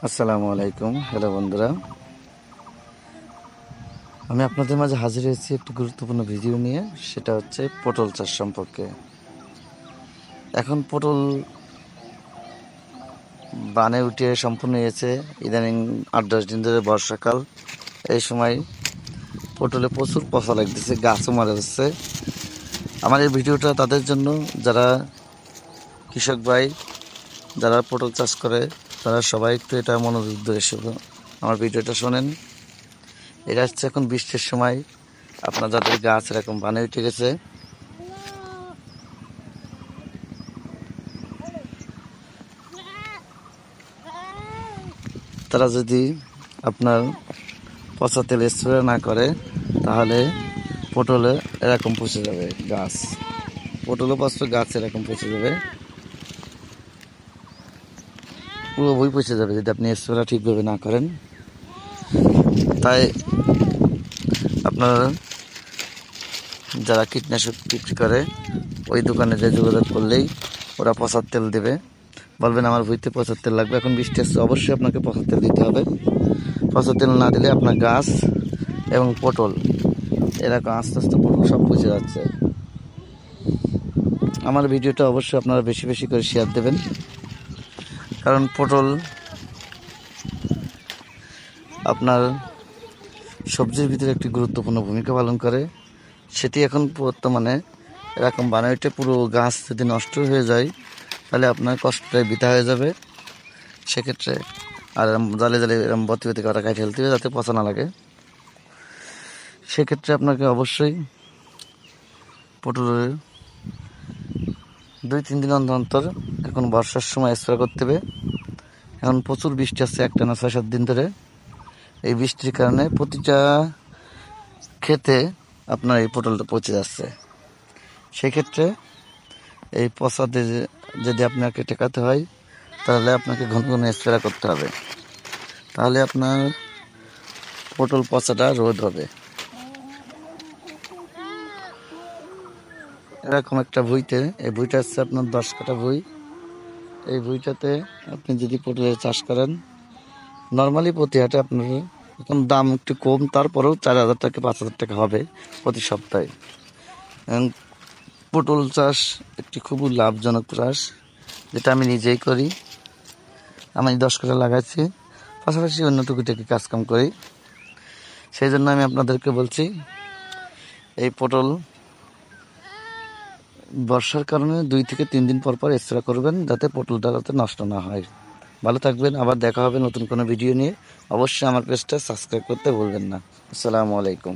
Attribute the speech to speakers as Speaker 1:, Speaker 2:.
Speaker 1: আসসালামু আলাইকুম। হ্যালো বন্ধুরা, আমি আপনাদের মাঝে হাজির হয়েছি একটি গুরুত্বপূর্ণ ভিডিও নিয়ে। সেটা হচ্ছে পটল চাষ সম্পর্কে। এখন পটল বানে উঠে সম্পূর্ণ হয়েছে। ইদানিং 8-10 দিন ধরে বর্ষাকাল, এই সময় পটলে প্রচুর পচা লাগতেছে, গাছও মারা যাচ্ছে। আমার এই ভিডিওটা তাদের জন্য যারা কৃষক ভাই, যারা পটল চাষ করে, তারা সবাই একটু এটা মনোযোগ দিয়ে আমার ভিডিওটা শোনেন। এটা হচ্ছে এখন বৃষ্টির সময়। আপনার যাদের গাছ এরকম বানে উঠে গেছে, তারা যদি আপনার পচা তেল স্প্রে না করে, তাহলে পটলে এরকম পচে যাবে গাছ। পটলে পচবে, গাছ এরকম পচে যাবে, পুরো বই পচে যাবে যদি আপনি স্প্রেটা ঠিকভাবে না করেন। তাই আপনার যারা কীটনাশক বিক্রি করে, ওই দোকানে যে যোগাযোগ করলেই ওরা পচার তেল দেবে। বলবেন আমার ভুঁইতে পচার তেল লাগবে, এখন বৃষ্টি আসছে, অবশ্যই আপনাকে পচার তেল দিতে হবে। পচার তেল না দিলে আপনার গাছ এবং পটল এরকম আস্তে আস্তে পটল সব পচে যাচ্ছে। আমার ভিডিওটা অবশ্যই আপনারা বেশি বেশি করে শেয়ার দেবেন, কারণ পটল আপনার সবজির ভিতরে একটি গুরুত্বপূর্ণ ভূমিকা পালন করে। সেটি এখন বর্তমানে এরকম বানাইতে পুরো গাছ যদি নষ্ট হয়ে যায়, তাহলে আপনার কষ্টটাই বৃথা হয়ে যাবে। সেক্ষেত্রে আর জালে জালে এরকম বতি বতি কাটা কাটে ফেলতে হবে যাতে পচা না লাগে। সেক্ষেত্রে আপনাকে অবশ্যই পটলের 2-3 দিন অন্তর অন্তর, এখন বর্ষার সময় স্প্রে করতে হবে। এখন প্রচুর বৃষ্টি আসছে, একটানা 6-7 দিন ধরে। এই বৃষ্টির কারণে প্রতিটা ক্ষেতে আপনার এই পটলটা পচে যাচ্ছে। সেক্ষেত্রে এই পচাতে যদি আপনাকে টেকাতে হয়, তাহলে আপনাকে ঘন ঘন স্প্রে করতে হবে, তাহলে আপনার পটল পচাটা রোধ হবে। এরকম একটা ভুঁইতে, এই ভুঁইটা হচ্ছে আপনার 10 কাঠা ভুঁই। এই ভুঁইটাতে আপনি যদি পটলের চাষ করেন, নর্মালি প্রতি হাটে আপনার এখন দাম একটু কম, তারপরেও 4,000 টাকা 5,000 টাকা হবে প্রতি সপ্তাহে। এবং পটল চাষ একটি খুবই লাভজনক চাষ, যেটা আমি নিজেই করি। আমি 10 কাঠা লাগাইছি, পাশাপাশি অন্য টুকিটাকি কাজকাম করি। সেই জন্য আমি আপনাদেরকে বলছি, এই পটল বর্ষার কারণে 2 থেকে 3 দিন পর পর স্প্রে করবেন, যাতে পটলটা যাতে নষ্ট না হয়। ভালো থাকবেন, আবার দেখা হবে নতুন কোনো ভিডিও নিয়ে। অবশ্যই আমার পেজটা সাবস্ক্রাইব করতে ভুলবেন না। আসসালামু আলাইকুম।